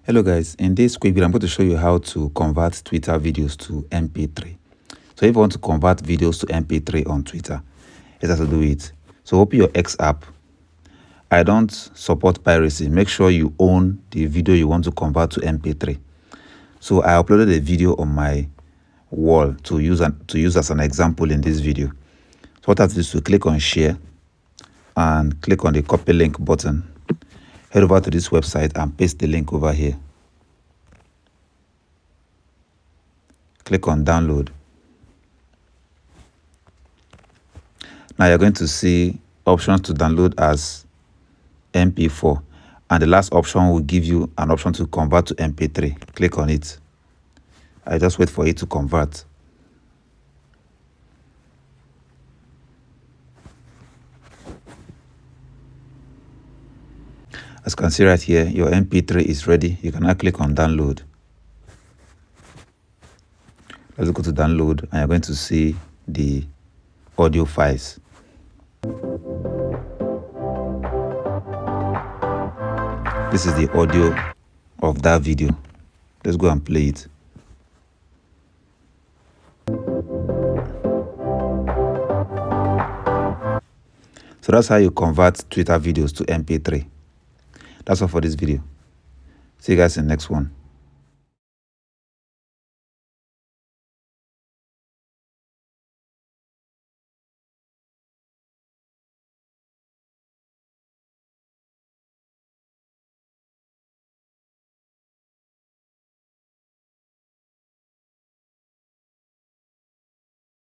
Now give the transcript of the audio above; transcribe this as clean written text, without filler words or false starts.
Hello guys, in this quick video I'm going to show you how to convert Twitter videos to MP3. So if you want to convert videos to MP3 on Twitter, here's how to do it. So open your X app. I don't support piracy. Make sure you own the video you want to convert to MP3. So I uploaded a video on my wall to use as an example in this video. So what I have to do is to click on share and click on the copy link button. Head over to this website and paste the link over here. Click on download. Now you're going to see options to download as MP4, and the last option will give you an option to convert to MP3. Click on it. I just wait for it to convert. As you can see right here, your MP3 is ready. You can now click on download. Let's go to download, and you're going to see the audio files. This is the audio of that video. Let's go and play it. So that's how you convert Twitter videos to MP3. That's all for this video. See you guys in the next one.